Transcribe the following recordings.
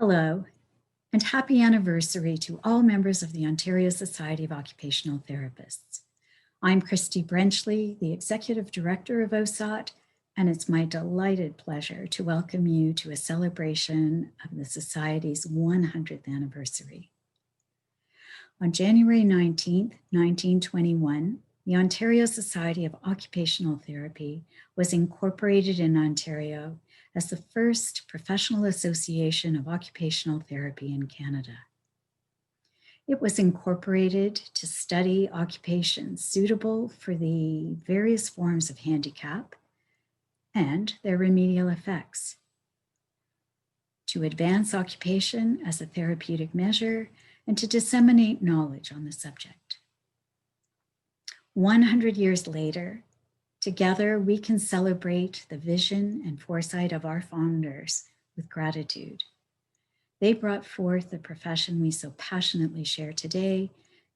Hello, and happy anniversary to all members of the Ontario Society of Occupational Therapists. I'm Christy Brenchley, the Executive Director of OSOT, and it's my delighted pleasure to welcome you to a celebration of the Society's 100th anniversary. On January 19th, 1921, the Ontario Society of Occupational Therapy was incorporated in Ontario as the first professional association of occupational therapy in Canada. It was incorporated to study occupations suitable for the various forms of handicap and their remedial effects, to advance occupation as a therapeutic measure, and to disseminate knowledge on the subject. 100 years later, together we can celebrate the vision and foresight of our founders with gratitude. They brought forth the profession we so passionately share today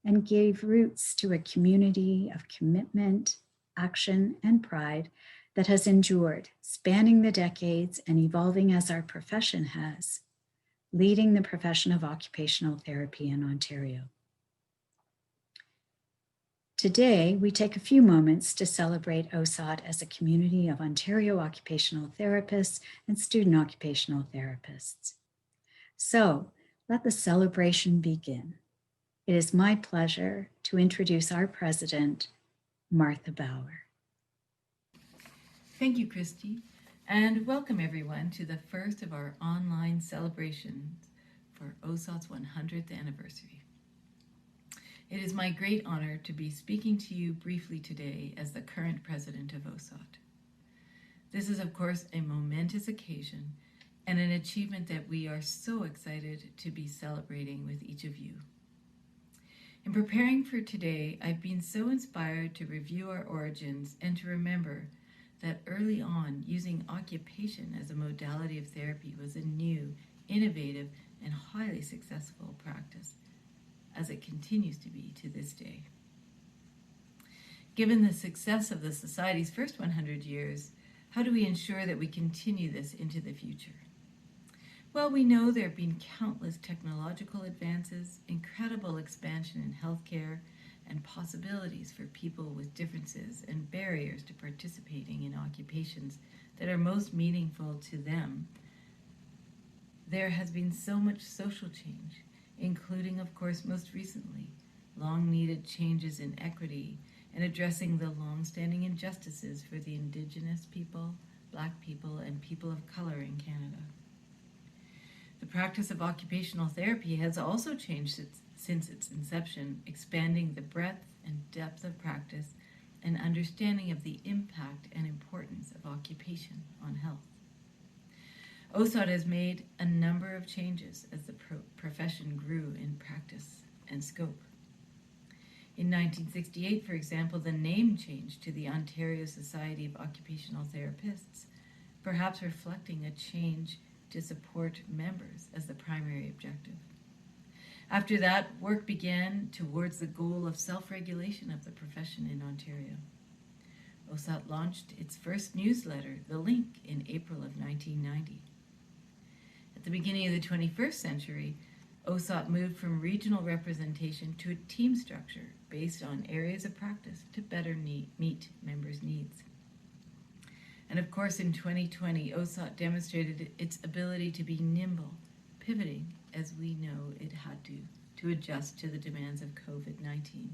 and gave roots to a community of commitment, action, and pride that has endured, spanning the decades and evolving as our profession has, leading the profession of occupational therapy in Ontario. Today, we take a few moments to celebrate OSOT as a community of Ontario occupational therapists and student occupational therapists. So, let the celebration begin. It is my pleasure to introduce our president, Martha Bauer. Thank you, Christy, and welcome everyone to the first of our online celebrations for OSOT's 100th anniversary. It is my great honor to be speaking to you briefly today as the current president of OSOT. This is, of course, a momentous occasion and an achievement that we are so excited to be celebrating with each of you. In preparing for today, I've been so inspired to review our origins and to remember that early on, using occupation as a modality of therapy was a new, innovative, and highly successful practice, as it continues to be to this day. Given the success of the Society's first 100 years, how do we ensure that we continue this into the future? Well, we know there have been countless technological advances, incredible expansion in healthcare, and possibilities for people with differences and barriers to participating in occupations that are most meaningful to them. There has been so much social change, including, of course, most recently, long-needed changes in equity and addressing the long-standing injustices for the Indigenous people, Black people, and people of color in Canada. The practice of occupational therapy has also changed since its inception, expanding the breadth and depth of practice and understanding of the impact and importance of occupation on health. OSOT has made a number of changes as the profession grew in practice and scope. In 1968, for example, the name changed to the Ontario Society of Occupational Therapists, perhaps reflecting a change to support members as the primary objective. After that, work began towards the goal of self-regulation of the profession in Ontario. OSOT launched its first newsletter, The Link, in April of 1990. At the beginning of the 21st century, OSOT moved from regional representation to a team structure based on areas of practice to better meet members' needs. And of course, in 2020, OSOT demonstrated its ability to be nimble, pivoting as we know it had to adjust to the demands of COVID-19,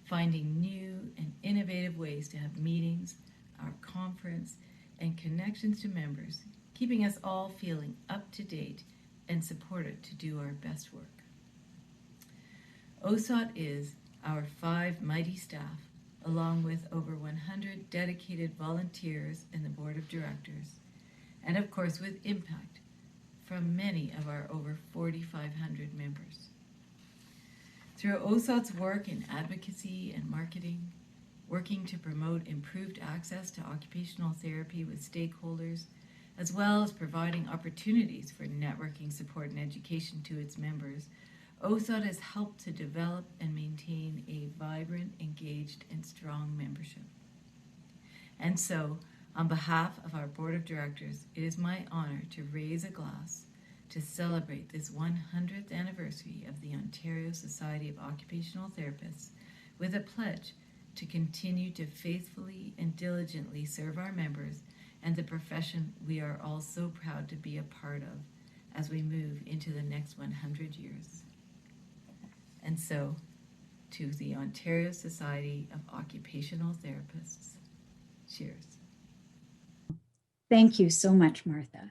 finding new and innovative ways to have meetings, our conference, and connections to members, keeping us all feeling up to date and supported to do our best work. OSOT is our 5 mighty staff, along with over 100 dedicated volunteers in the board of directors, and of course with impact from many of our over 4,500 members. Through OSOT's work in advocacy and marketing, working to promote improved access to occupational therapy with stakeholders, as well as providing opportunities for networking support and education to its members, OSOT has helped to develop and maintain a vibrant, engaged, and strong membership. And so, on behalf of our board of directors, it is my honor to raise a glass to celebrate this 100th anniversary of the Ontario Society of Occupational Therapists with a pledge to continue to faithfully and diligently serve our members and the profession we are all so proud to be a part of as we move into the next 100 years. And so, to the Ontario Society of Occupational Therapists, cheers. Thank you so much, Martha.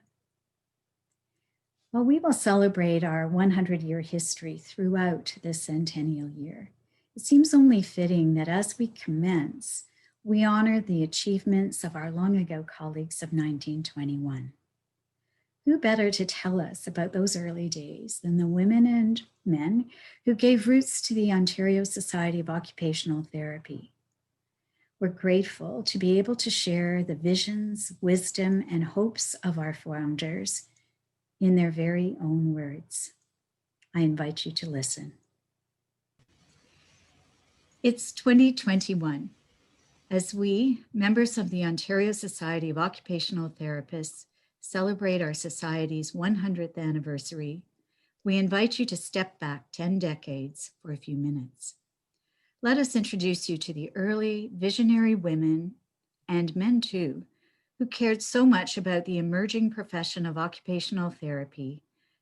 Well, we will celebrate our 100-year history throughout this centennial year. It seems only fitting that as we commence, we honor the achievements of our long ago colleagues of 1921. Who better to tell us about those early days than the women and men who gave roots to the Ontario Society of Occupational Therapy? We're grateful to be able to share the visions, wisdom, and hopes of our founders in their very own words. I invite you to listen. It's 2021. As we, members of the Ontario Society of Occupational Therapists, celebrate our Society's 100th anniversary, we invite you to step back 10 decades for a few minutes. Let us introduce you to the early visionary women, and men too, who cared so much about the emerging profession of occupational therapy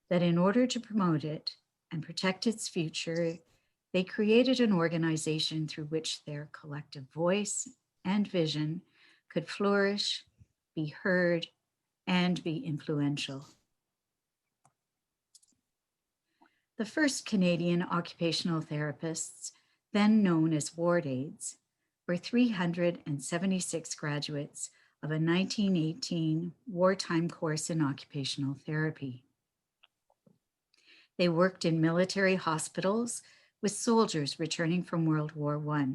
that in order to promote it and protect its future, they created an organization through which their collective voice and vision could flourish, be heard, and be influential. The first Canadian occupational therapists, then known as ward aides, were 376 graduates of a 1918 wartime course in occupational therapy. They worked in military hospitals with soldiers returning from World War I.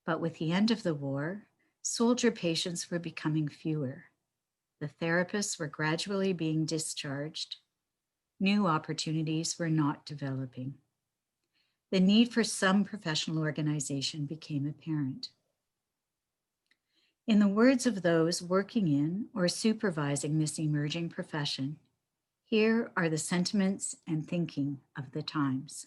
But with the end of the war, soldier patients were becoming fewer. The therapists were gradually being discharged. New opportunities were not developing. The need for some professional organization became apparent. In the words of those working in or supervising this emerging profession, here are the sentiments and thinking of the times.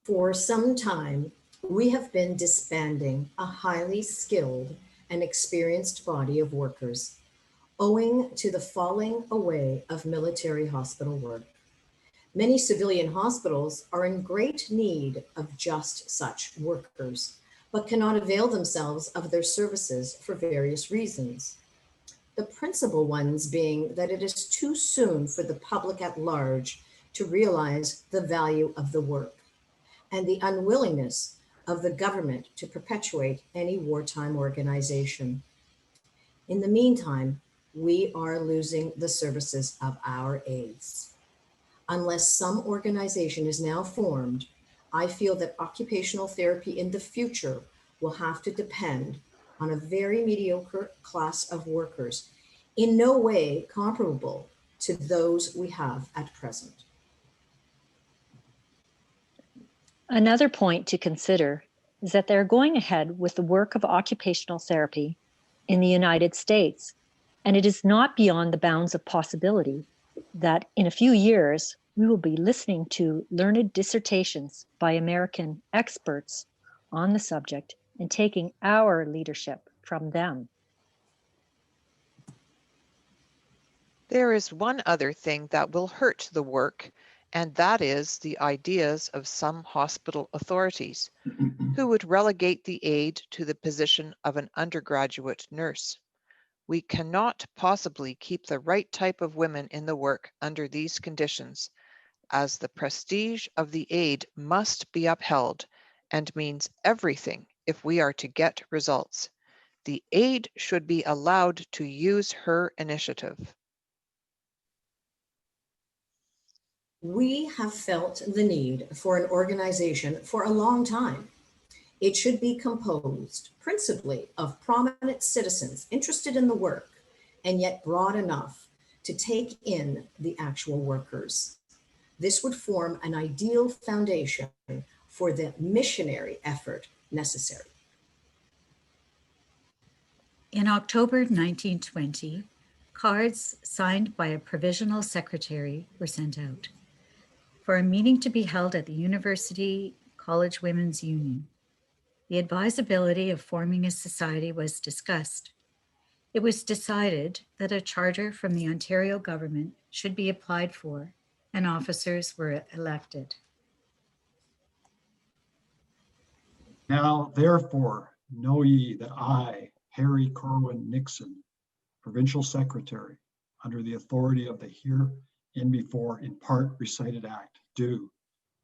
For some time, we have been disbanding a highly skilled and experienced body of workers, owing to the falling away of military hospital work. Many civilian hospitals are in great need of just such workers, but cannot avail themselves of their services for various reasons. The principal ones being that it is too soon for the public at large to realize the value of the work, and the unwillingness of the government to perpetuate any wartime organization. In the meantime, we are losing the services of our aides. Unless some organization is now formed, I feel that occupational therapy in the future will have to depend on a very mediocre class of workers, in no way comparable to those we have at present. Another point to consider is that they're going ahead with the work of occupational therapy in the United States, and it is not beyond the bounds of possibility that in a few years, we will be listening to learned dissertations by American experts on the subject and taking our leadership from them. There is one other thing that will hurt the work, and that is the ideas of some hospital authorities who would relegate the aide to the position of an undergraduate nurse. We cannot possibly keep the right type of women in the work under these conditions, as the prestige of the aide must be upheld and means everything if we are to get results. The aide should be allowed to use her initiative. We have felt the need for an organization for a long time. It should be composed principally of prominent citizens interested in the work and yet broad enough to take in the actual workers. This would form an ideal foundation for the missionary effort necessary. In October 1920, Cards signed by a provisional secretary were sent out for a meeting to be held at the University College Women's Union. The advisability of forming a society was discussed. It was decided that a charter from the Ontario government should be applied for, and officers were elected. Now, therefore, know ye that I, Harry Corwin Nixon, Provincial Secretary, under the authority of the hereinbefore in part recited Act, do,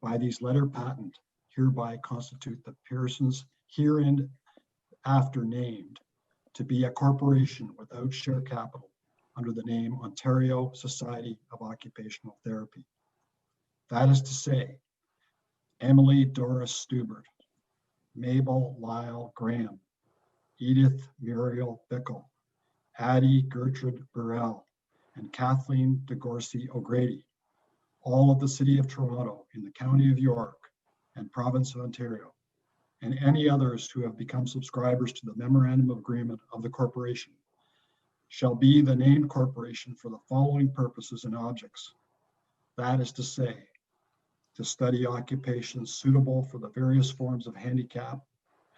by these letter patent, hereby constitute the persons herein after named to be a corporation without share capital under the name Ontario Society of Occupational Therapy. That is to say, Emily Doris Stubert, Mabel Lyle Graham, Edith Muriel Bickle, Addie Gertrude Burrell, and Kathleen DeGorsey O'Grady, all of the City of Toronto in the County of York and Province of Ontario, and any others who have become subscribers to the Memorandum of Agreement of the Corporation, shall be the named corporation for the following purposes and objects. That is to say, to study occupations suitable for the various forms of handicap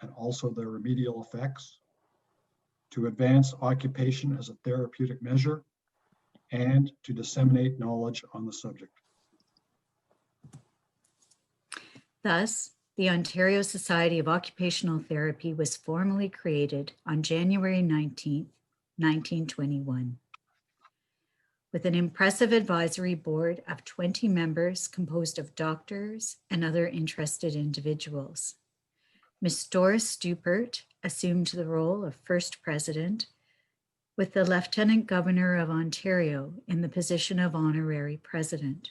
and also their remedial effects, to advance occupation as a therapeutic measure, and to disseminate knowledge on the subject. Thus, the Ontario Society of Occupational Therapy was formally created on January 19, 1921. With an impressive advisory board of 20 members composed of doctors and other interested individuals. Ms. Doris Stubert assumed the role of first president, with the Lieutenant Governor of Ontario in the position of honorary president.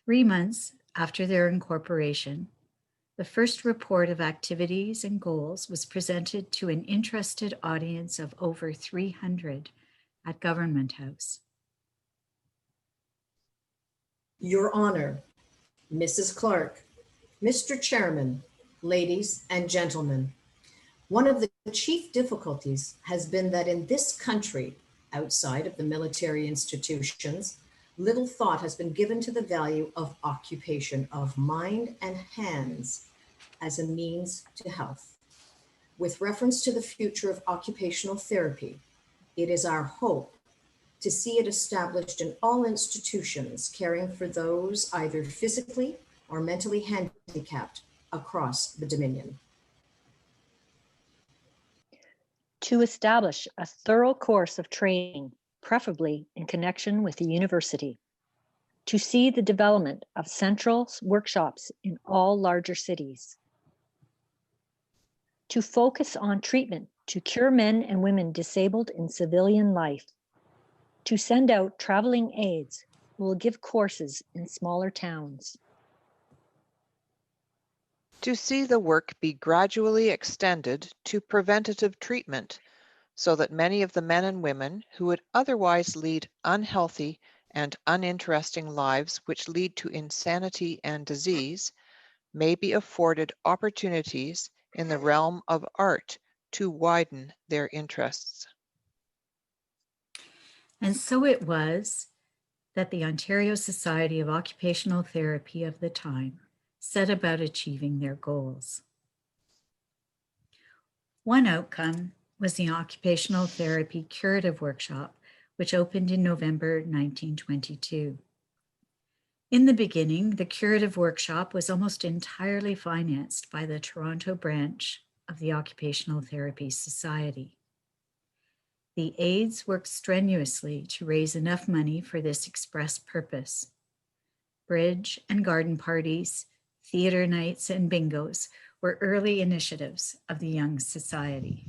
3 months after their incorporation, the first report of activities and goals was presented to an interested audience of over 300 at Government House. Your Honor, Mrs. Clark, Mr. Chairman, ladies and gentlemen, one of the chief difficulties has been that in this country, outside of the military institutions, little thought has been given to the value of occupation of mind and hands as a means to health. With reference to the future of occupational therapy, it is our hope to see it established in all institutions caring for those either physically or mentally handicapped across the Dominion. To establish a thorough course of training, preferably in connection with the university. To see the development of central workshops in all larger cities. To focus on treatment to cure men and women disabled in civilian life. To send out traveling aides who will give courses in smaller towns. To see the work be gradually extended to preventative treatment so that many of the men and women who would otherwise lead unhealthy and uninteresting lives which lead to insanity and disease may be afforded opportunities in the realm of art to widen their interests. And so it was that the Ontario Society of Occupational Therapy of the time set about achieving their goals. One outcome was the Occupational Therapy Curative Workshop, which opened in November 1922. In the beginning, the Curative Workshop was almost entirely financed by the Toronto branch of the Occupational Therapy Society. The aides worked strenuously to raise enough money for this express purpose. Bridge and garden parties, theater nights, and bingos were early initiatives of the young society.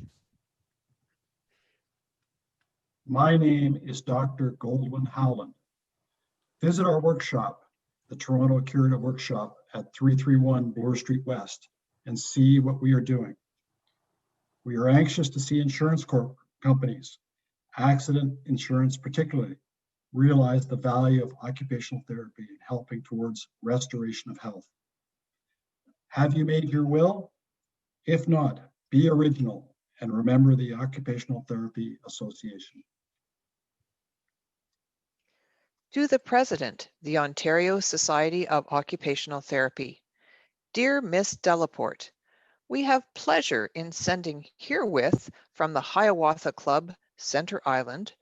My name is Dr. Goldwyn Howland. Visit our workshop, the Toronto Curative Workshop at 331 Bloor Street West, and see what we are doing. We are anxious to see insurance companies, accident insurance particularly, realize the value of occupational therapy in helping towards restoration of health. Have you made your will? If not, be original and remember the Occupational Therapy Association. To the President, the Ontario Society of Occupational Therapy. Dear Miss Delaporte, we have pleasure in sending herewith from the Hiawatha Club, Center Island,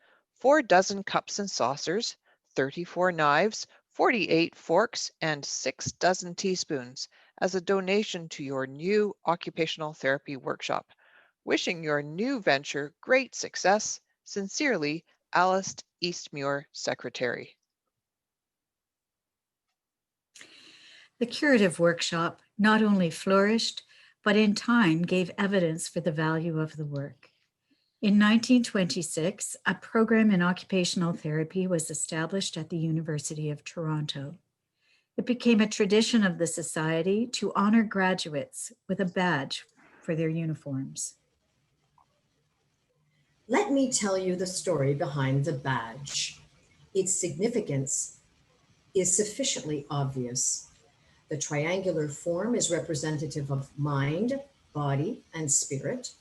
4 dozen cups and saucers, 34 knives, 48 forks, and 6 dozen teaspoons as a donation to your new occupational therapy workshop. Wishing your new venture great success. Sincerely, Alice Eastmuir, Secretary. The Curative workshop not only flourished, but in time gave evidence for the value of the work. In 1926, a program in occupational therapy was established at the University of Toronto. It became a tradition of the Society to honor graduates with a badge for their uniforms. Let me tell you the story behind the badge. Its significance is sufficiently obvious. The triangular form is representative of mind, body, and spirit.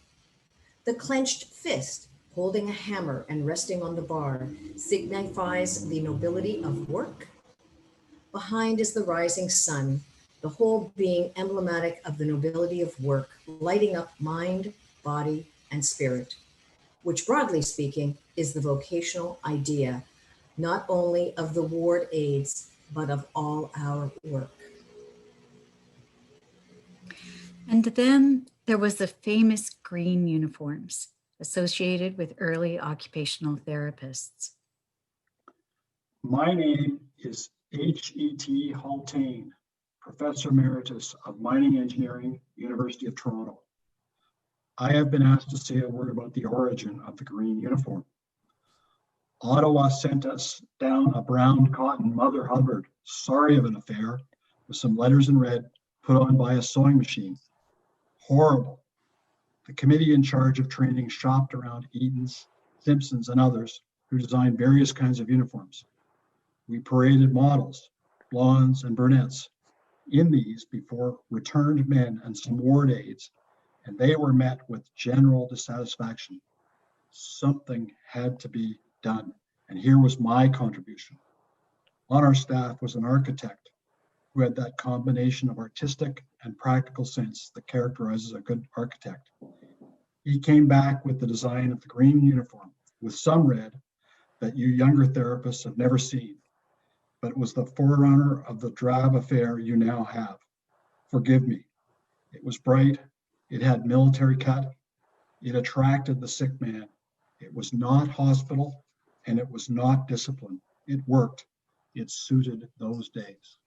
The clenched fist holding a hammer and resting on the bar signifies the nobility of work. Behind is the rising sun, the whole being emblematic of the nobility of work, lighting up mind, body, and spirit, which broadly speaking is the vocational idea, not only of the ward aides, but of all our work. And then there was the famous green uniforms associated with early occupational therapists. My name is H.E.T. Haltane, Professor Emeritus of Mining Engineering, University of Toronto. I have been asked to say a word about the origin of the green uniform. Ottawa sent us down a brown cotton Mother Hubbard, sorry of an affair, with some letters in red put on by a sewing machine. Horrible. The committee in charge of training shopped around Eaton's, Simpson's, and others who designed various kinds of uniforms. We paraded models, blondes and brunettes, in these before returned men and some ward aides, and they were met with general dissatisfaction. Something had to be done, and here was my contribution. On our staff was an architect who had that combination of artistic and practical sense that characterizes a good architect. He came back with the design of the green uniform with some red that you younger therapists have never seen, but it was the forerunner of the drab affair you now have. Forgive me. It was bright, it had military cut, it attracted the sick man. It was not hospital, and it was not discipline. It worked. It suited those days.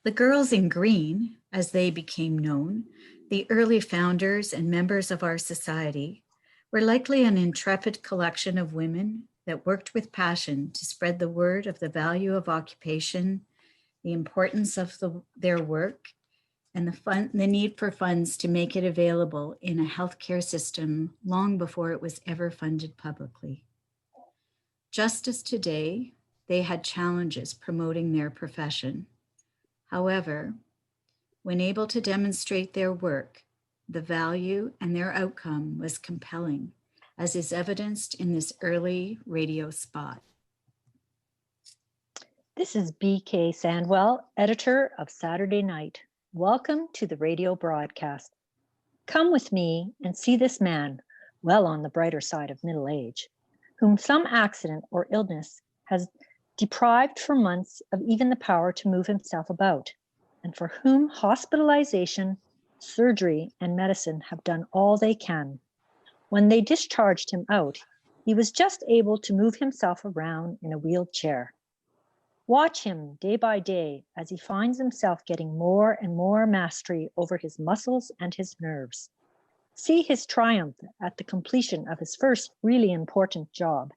The girls in green, as they became known, the early founders and members of our society, were likely an intrepid collection of women that worked with passion to spread the word of the value of occupation, the importance of their work, and the need for funds to make it available in a healthcare system long before it was ever funded publicly. Just as today, they had challenges promoting their profession. However, when able to demonstrate their work, the value and their outcome was compelling, as is evidenced in this early radio spot. This is B.K. Sandwell, editor of Saturday Night. Welcome to the radio broadcast. Come with me and see this man, well on the brighter side of middle age, whom some accident or illness has deprived for months of even the power to move himself about, and for whom hospitalization, surgery, and medicine have done all they can. When they discharged him out, he was just able to move himself around in a wheeled chair. Watch him day by day as he finds himself getting more and more mastery over his muscles and his nerves. See his triumph at the completion of his first really important job,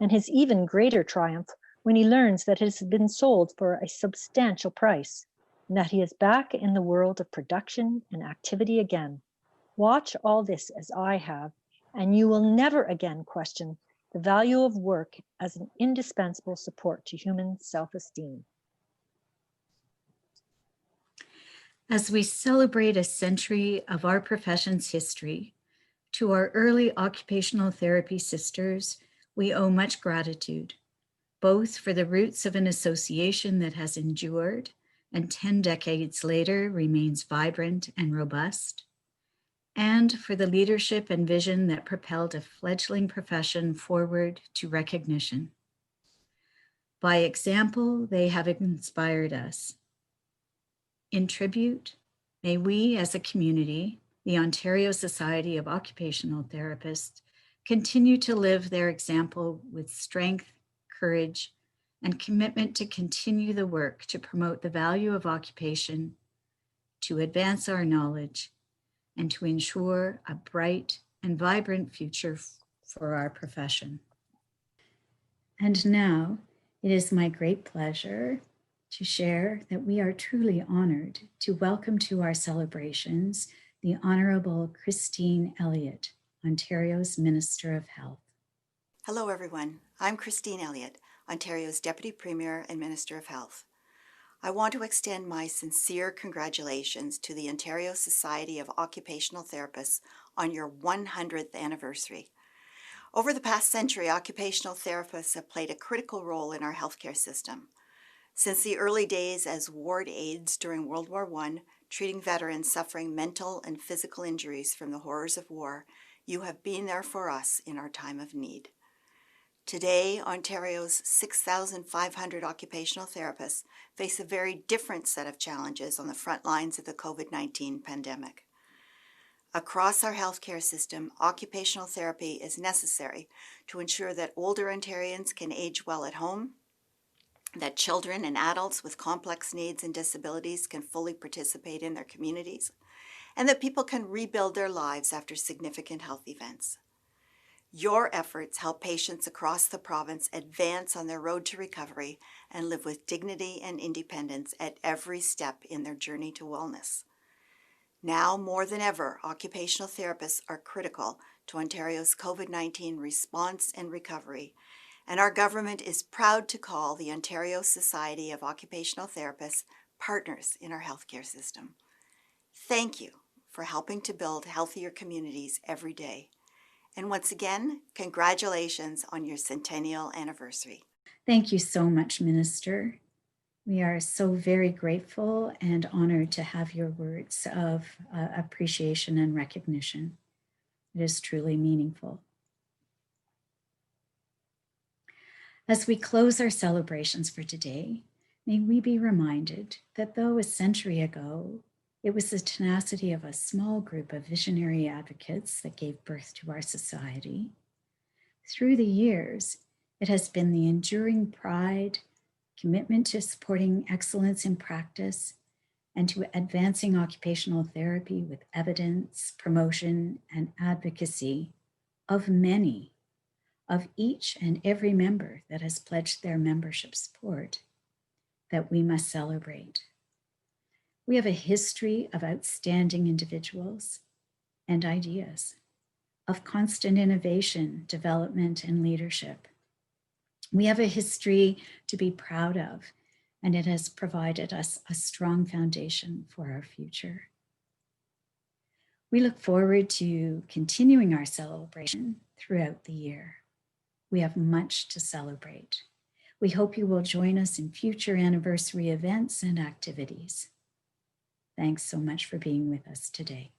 and his even greater triumph when he learns that it has been sold for a substantial price, and that he is back in the world of production and activity again. Watch all this as I have, and you will never again question the value of work as an indispensable support to human self-esteem. As we celebrate a century of our profession's history, to our early occupational therapy sisters, we owe much gratitude, both for the roots of an association that has endured and 10 decades later remains vibrant and robust, and for the leadership and vision that propelled a fledgling profession forward to recognition. By example, they have inspired us. In tribute, may we as a community, the Ontario Society of Occupational Therapists, continue to live their example with strength, courage, and commitment to continue the work to promote the value of occupation, to advance our knowledge, and to ensure a bright and vibrant future for our profession. And now, it is my great pleasure to share that we are truly honored to welcome to our celebrations the Honorable Christine Elliott, Ontario's Minister of Health. Hello, everyone. I'm Christine Elliott, Ontario's Deputy Premier and Minister of Health. I want to extend my sincere congratulations to the Ontario Society of Occupational Therapists on your 100th anniversary. Over the past century, occupational therapists have played a critical role in our healthcare system. Since the early days as ward aides during World War I, treating veterans suffering mental and physical injuries from the horrors of war, you have been there for us in our time of need. Today, Ontario's 6,500 occupational therapists face a very different set of challenges on the front lines of the COVID-19 pandemic. Across our healthcare system, occupational therapy is necessary to ensure that older Ontarians can age well at home, that children and adults with complex needs and disabilities can fully participate in their communities, and that people can rebuild their lives after significant health events. Your efforts help patients across the province advance on their road to recovery and live with dignity and independence at every step in their journey to wellness. Now more than ever, occupational therapists are critical to Ontario's COVID-19 response and recovery, and our government is proud to call the Ontario Society of Occupational Therapists partners in our healthcare system. Thank you for helping to build healthier communities every day. And once again, congratulations on your centennial anniversary. Thank you so much, Minister. We are so very grateful and honored to have your words of appreciation and recognition. It is truly meaningful. As we close our celebrations for today, may we be reminded that though a century ago, it was the tenacity of a small group of visionary advocates that gave birth to our society, through the years, it has been the enduring pride, commitment to supporting excellence in practice, and to advancing occupational therapy with evidence, promotion, and advocacy of many, of each and every member that has pledged their membership support, that we must celebrate. We have a history of outstanding individuals and ideas, of constant innovation, development, and leadership. We have a history to be proud of, and it has provided us a strong foundation for our future. We look forward to continuing our celebration throughout the year. We have much to celebrate. We hope you will join us in future anniversary events and activities. Thanks so much for being with us today.